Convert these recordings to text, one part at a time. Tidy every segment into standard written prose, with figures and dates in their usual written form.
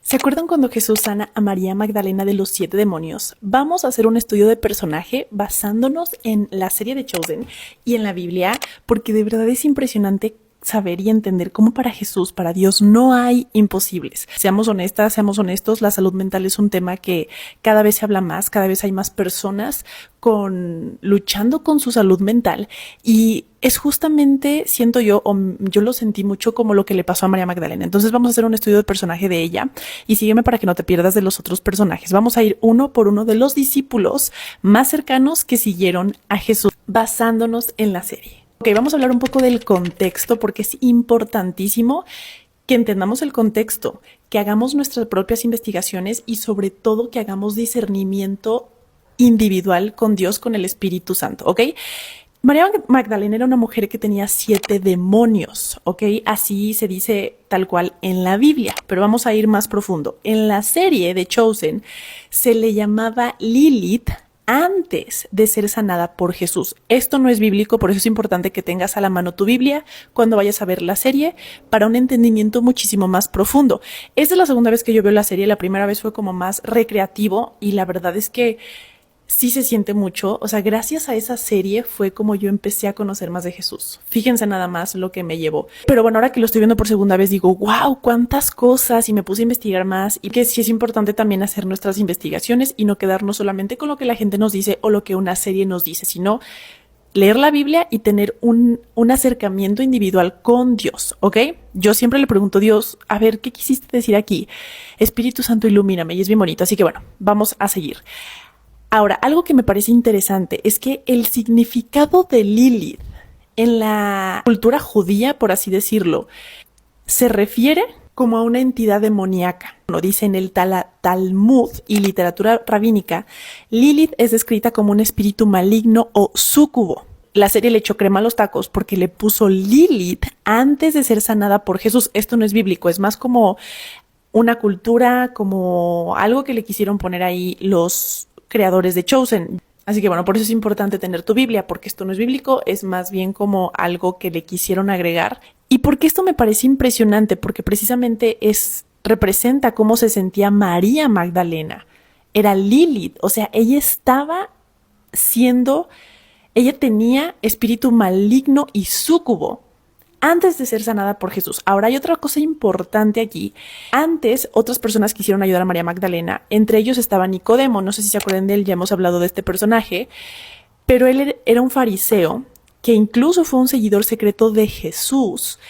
¿Se acuerdan cuando Jesús sana a María Magdalena de los 7 demonios? Vamos a hacer un estudio de personaje basándonos en la serie de Chosen y en la Biblia, porque de verdad es impresionante saber y entender cómo para Jesús, para Dios, no hay imposibles. Seamos honestas, seamos honestos, la salud mental es un tema que cada vez se habla más, cada vez hay más personas luchando con su salud mental, y es justamente, siento yo, o yo lo sentí mucho como lo que le pasó a María Magdalena. Entonces vamos a hacer un estudio de personaje de ella y sígueme para que no te pierdas de los otros personajes. Vamos a ir uno por uno de los discípulos más cercanos que siguieron a Jesús basándonos en la serie. Ok, vamos a hablar un poco del contexto porque es importantísimo que entendamos el contexto, que hagamos nuestras propias investigaciones y sobre todo que hagamos discernimiento individual con Dios, con el Espíritu Santo, ¿ok? María Magdalena era una mujer que tenía 7 demonios, ¿ok? Así se dice tal cual en la Biblia, pero vamos a ir más profundo. En la serie de Chosen se le llamaba Lilith antes de ser sanada por Jesús. Esto no es bíblico, por eso es importante que tengas a la mano tu Biblia cuando vayas a ver la serie para un entendimiento muchísimo más profundo. Esta es la segunda vez que yo veo la serie, la primera vez fue como más recreativo y la verdad es que sí se siente mucho. O sea, gracias a esa serie fue como yo empecé a conocer más de Jesús. Fíjense nada más lo que me llevó. Pero bueno, ahora que lo estoy viendo por segunda vez digo, wow, cuántas cosas, y me puse a investigar más, y que sí es importante también hacer nuestras investigaciones y no quedarnos solamente con lo que la gente nos dice o lo que una serie nos dice, sino leer la Biblia y tener un acercamiento individual con Dios, ¿ok? Yo siempre le pregunto a Dios, a ver, ¿qué quisiste decir aquí? Espíritu Santo, ilumíname, y es bien bonito. Así que bueno, vamos a seguir. Ahora, algo que me parece interesante es que el significado de Lilith en la cultura judía, por así decirlo, se refiere como a una entidad demoníaca. Lo dice en el Talmud y literatura rabínica, Lilith es descrita como un espíritu maligno o súcubo. La serie le echó crema a los tacos porque le puso Lilith antes de ser sanada por Jesús. Esto no es bíblico, es más como una cultura, como algo que le quisieron poner ahí los creadores de Chosen. Así que bueno, por eso es importante tener tu Biblia, porque esto no es bíblico, es más bien como algo que le quisieron agregar. Y porque esto me parece impresionante, porque precisamente representa cómo se sentía María Magdalena. Era Lilith, o sea, ella tenía espíritu maligno y súcubo antes de ser sanada por Jesús. Ahora hay otra cosa importante aquí. Antes, otras personas quisieron ayudar a María Magdalena. Entre ellos estaba Nicodemo. No sé si se acuerdan de él, ya hemos hablado de este personaje. Pero él era un fariseo que incluso fue un seguidor secreto de Jesús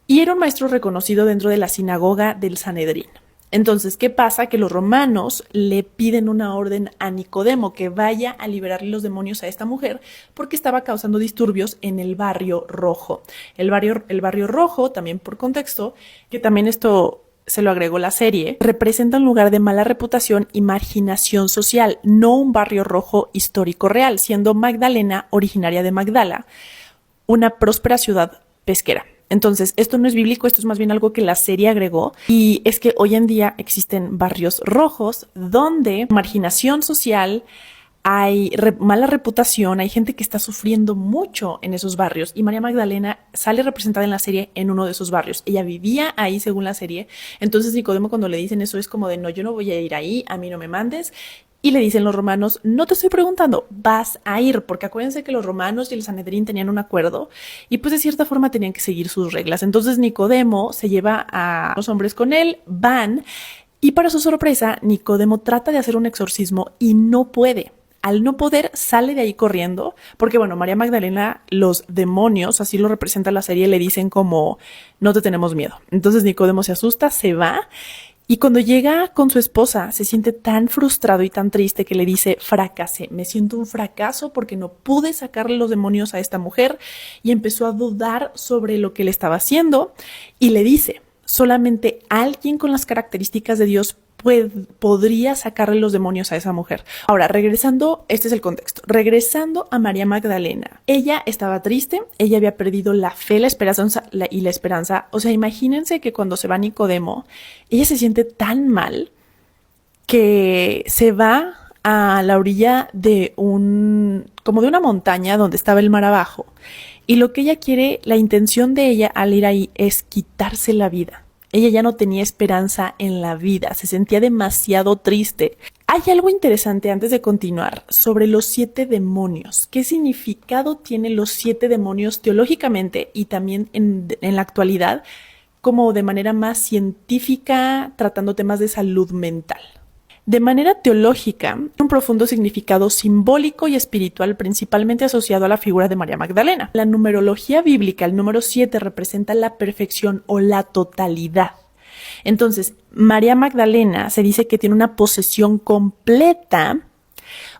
y era un maestro reconocido dentro de la sinagoga del Sanedrín. Entonces, ¿qué pasa? Que los romanos le piden una orden a Nicodemo que vaya a liberarle los demonios a esta mujer porque estaba causando disturbios en el barrio rojo. El barrio rojo, también por contexto, que también esto se lo agregó la serie, representa un lugar de mala reputación y marginación social, no un barrio rojo histórico real, siendo Magdalena originaria de Magdala, una próspera ciudad pesquera. Entonces, esto no es bíblico, esto es más bien algo que la serie agregó, y es que hoy en día existen barrios rojos donde marginación social, hay mala reputación, hay gente que está sufriendo mucho en esos barrios, y María Magdalena sale representada en la serie en uno de esos barrios. Ella vivía ahí según la serie. Entonces Nicodemo, cuando le dicen eso, es como de no, yo no voy a ir ahí, a mí no me mandes. Y le dicen los romanos, no te estoy preguntando, vas a ir, porque acuérdense que los romanos y el Sanedrín tenían un acuerdo y pues de cierta forma tenían que seguir sus reglas. Entonces Nicodemo se lleva a los hombres con él, van, y para su sorpresa Nicodemo trata de hacer un exorcismo y no puede. Al no poder, sale de ahí corriendo, porque bueno, María Magdalena, los demonios, así lo representa la serie, le dicen como, no te tenemos miedo. Entonces Nicodemo se asusta, se va, y cuando llega con su esposa, se siente tan frustrado y tan triste que le dice, fracasé, me siento un fracaso porque no pude sacarle los demonios a esta mujer, y empezó a dudar sobre lo que le estaba haciendo, y le dice, solamente alguien con las características de Dios podría sacarle los demonios a esa mujer. Ahora, regresando, este es el contexto, regresando a María Magdalena, ella estaba triste, ella había perdido la fe, la esperanza, o sea, imagínense que cuando se va Nicodemo, ella se siente tan mal que se va a la orilla de como de una montaña donde estaba el mar abajo, y lo que ella quiere, la intención de ella al ir ahí es quitarse la vida. Ella ya no tenía esperanza en la vida, se sentía demasiado triste. Hay algo interesante antes de continuar sobre los 7 demonios. ¿Qué significado tienen los 7 demonios teológicamente y también en la actualidad como de manera más científica tratando temas de salud mental? De manera teológica, un profundo significado simbólico y espiritual principalmente asociado a la figura de María Magdalena. La numerología bíblica, el número 7 representa la perfección o la totalidad. Entonces, María Magdalena se dice que tiene una posesión completa,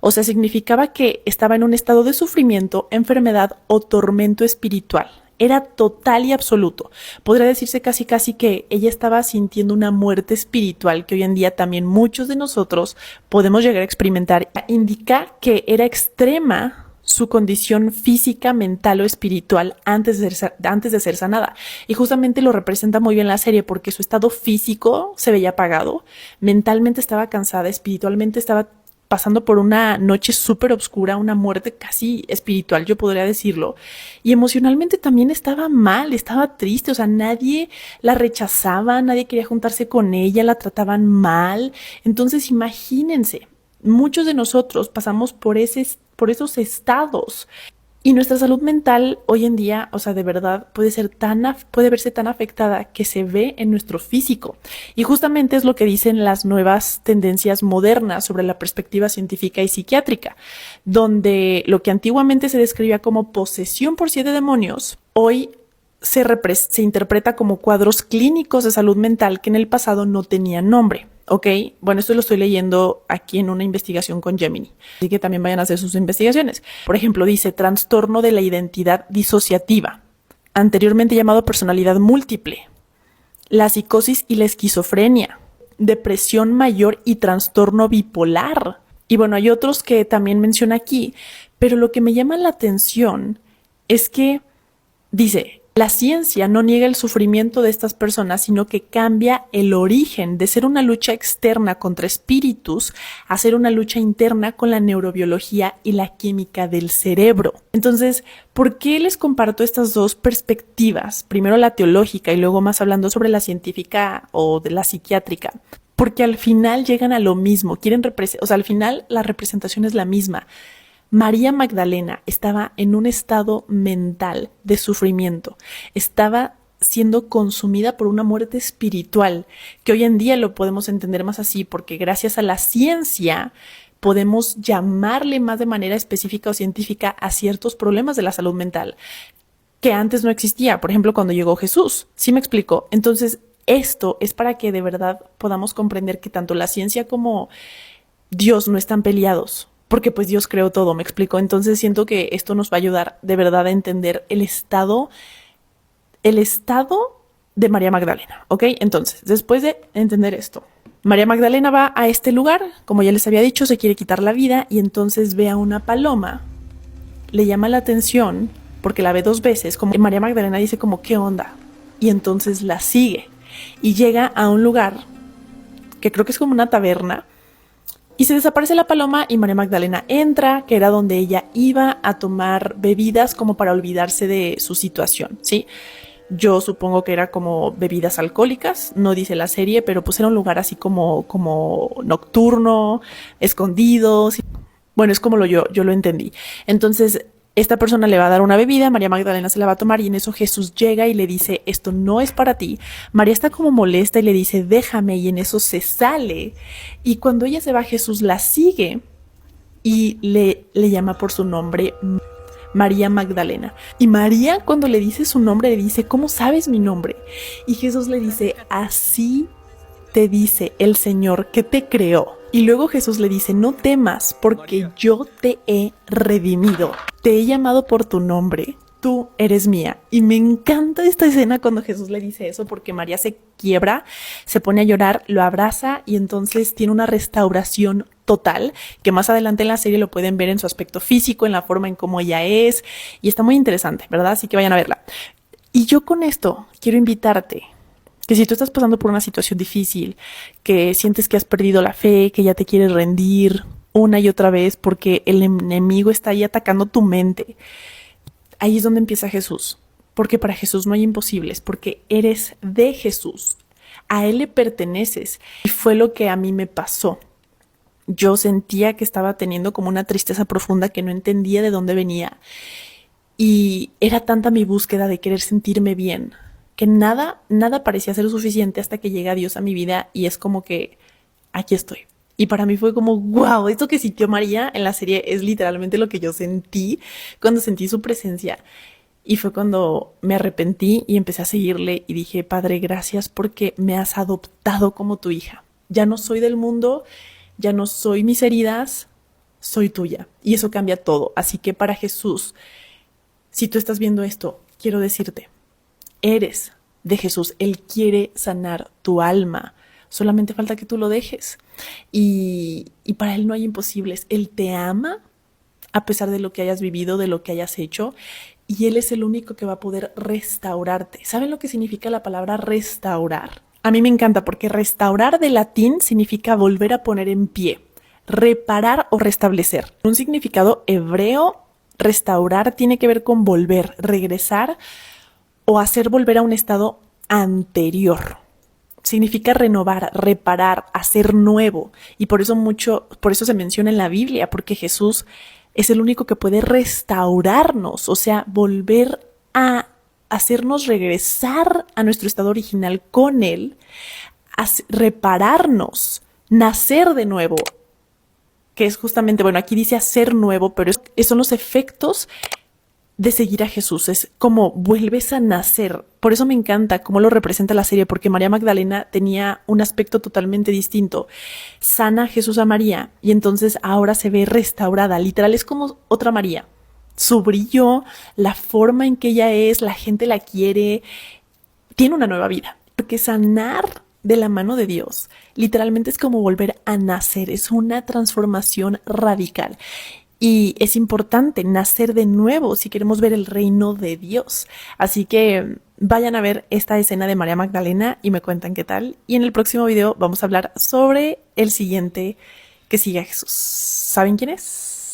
o sea, significaba que estaba en un estado de sufrimiento, enfermedad o tormento espiritual. Era total y absoluto. Podría decirse casi que ella estaba sintiendo una muerte espiritual que hoy en día también muchos de nosotros podemos llegar a experimentar. Indica que era extrema su condición física, mental o espiritual antes de ser sanada. Y justamente lo representa muy bien la serie porque su estado físico se veía apagado, mentalmente estaba cansada, espiritualmente estaba pasando por una noche súper oscura, una muerte casi espiritual, yo podría decirlo. Y emocionalmente también estaba mal, estaba triste, o sea, nadie la rechazaba, nadie quería juntarse con ella, la trataban mal. Entonces, imagínense, muchos de nosotros pasamos por esos estados. Y nuestra salud mental hoy en día, o sea, de verdad puede verse tan afectada que se ve en nuestro físico. Y justamente es lo que dicen las nuevas tendencias modernas sobre la perspectiva científica y psiquiátrica, donde lo que antiguamente se describía como posesión por 7 demonios, hoy se interpreta como cuadros clínicos de salud mental que en el pasado no tenían nombre. ¿Ok? Bueno, esto lo estoy leyendo aquí en una investigación con Gemini. Así que también vayan a hacer sus investigaciones. Por ejemplo, dice trastorno de la identidad disociativa, anteriormente llamado personalidad múltiple, la psicosis y la esquizofrenia, depresión mayor y trastorno bipolar. Y bueno, hay otros que también menciona aquí, pero lo que me llama la atención es que dice, la ciencia no niega el sufrimiento de estas personas, sino que cambia el origen de ser una lucha externa contra espíritus a ser una lucha interna con la neurobiología y la química del cerebro. Entonces, ¿por qué les comparto estas dos perspectivas? Primero la teológica y luego más hablando sobre la científica o de la psiquiátrica. Porque al final llegan a lo mismo, al final la representación es la misma. María Magdalena estaba en un estado mental de sufrimiento, estaba siendo consumida por una muerte espiritual, que hoy en día lo podemos entender más así porque gracias a la ciencia podemos llamarle más de manera específica o científica a ciertos problemas de la salud mental que antes no existía, por ejemplo cuando llegó Jesús. ¿Sí me explico? Entonces esto es para que de verdad podamos comprender que tanto la ciencia como Dios no están peleados. Porque pues Dios creó todo, me explico. Entonces siento que esto nos va a ayudar de verdad a entender el estado de María Magdalena, ¿ok? Entonces, después de entender esto, María Magdalena va a este lugar, como ya les había dicho, se quiere quitar la vida y entonces ve a una paloma, le llama la atención porque la ve 2 veces, como María Magdalena dice como, ¿qué onda? Y entonces la sigue y llega a un lugar que creo que es como una taberna. Y se desaparece la paloma y María Magdalena entra, que era donde ella iba a tomar bebidas como para olvidarse de su situación, ¿sí? Yo supongo que era como bebidas alcohólicas, no dice la serie, pero pues era un lugar así como nocturno, escondido. ¿Sí? Bueno, es como yo lo entendí. Entonces, esta persona le va a dar una bebida, María Magdalena se la va a tomar y en eso Jesús llega y le dice, esto no es para ti. María está como molesta y le dice, déjame, y en eso se sale. Y cuando ella se va, Jesús la sigue y le llama por su nombre María Magdalena. Y María cuando le dice su nombre le dice, ¿cómo sabes mi nombre? Y Jesús le dice, así te dice el Señor que te creó. Y luego Jesús le dice, no temas porque yo te he redimido. Te he llamado por tu nombre, tú eres mía. Y me encanta esta escena cuando Jesús le dice eso porque María se quiebra, se pone a llorar, lo abraza y entonces tiene una restauración total que más adelante en la serie lo pueden ver en su aspecto físico, en la forma en cómo ella es y está muy interesante, ¿verdad? Así que vayan a verla. Y yo con esto quiero invitarte que si tú estás pasando por una situación difícil, que sientes que has perdido la fe, que ya te quieres rendir una y otra vez porque el enemigo está ahí atacando tu mente, ahí es donde empieza Jesús. Porque para Jesús no hay imposibles, porque eres de Jesús. a Él le perteneces. Y fue lo que a mí me pasó. Yo sentía que estaba teniendo como una tristeza profunda que no entendía de dónde venía. Y era tanta mi búsqueda de querer sentirme bien, que nada parecía ser suficiente hasta que llega Dios a mi vida y es como que aquí estoy. Y para mí fue como, wow, esto que sintió María en la serie es literalmente lo que yo sentí cuando sentí su presencia. Y fue cuando me arrepentí y empecé a seguirle y dije, Padre, gracias porque me has adoptado como tu hija. Ya no soy del mundo, ya no soy mis heridas, soy tuya. Y eso cambia todo. Así que para Jesús, si tú estás viendo esto, quiero decirte, eres de Jesús. Él quiere sanar tu alma. Solamente falta que tú lo dejes. Y para Él no hay imposibles. Él te ama a pesar de lo que hayas vivido, de lo que hayas hecho. Y Él es el único que va a poder restaurarte. ¿Saben lo que significa la palabra restaurar? A mí me encanta porque restaurar de latín significa volver a poner en pie, reparar o restablecer. Un significado hebreo, restaurar tiene que ver con volver, regresar o hacer volver a un estado anterior. Significa renovar, reparar, hacer nuevo. Y por eso se menciona en la Biblia, porque Jesús es el único que puede restaurarnos, o sea, volver a hacernos regresar a nuestro estado original con Él, repararnos, nacer de nuevo, que es justamente, bueno, aquí dice hacer nuevo, pero son los efectos de seguir a Jesús, es como vuelves a nacer. Por eso me encanta cómo lo representa la serie, porque María Magdalena tenía un aspecto totalmente distinto. Sana a Jesús a María y entonces ahora se ve restaurada, literal es como otra María. Su brillo, la forma en que ella es, la gente la quiere, tiene una nueva vida. Porque sanar de la mano de Dios literalmente es como volver a nacer, es una transformación radical. Y es importante nacer de nuevo si queremos ver el reino de Dios. Así que vayan a ver esta escena de María Magdalena y me cuentan qué tal. Y en el próximo video vamos a hablar sobre el siguiente que sigue a Jesús. ¿Saben quién es?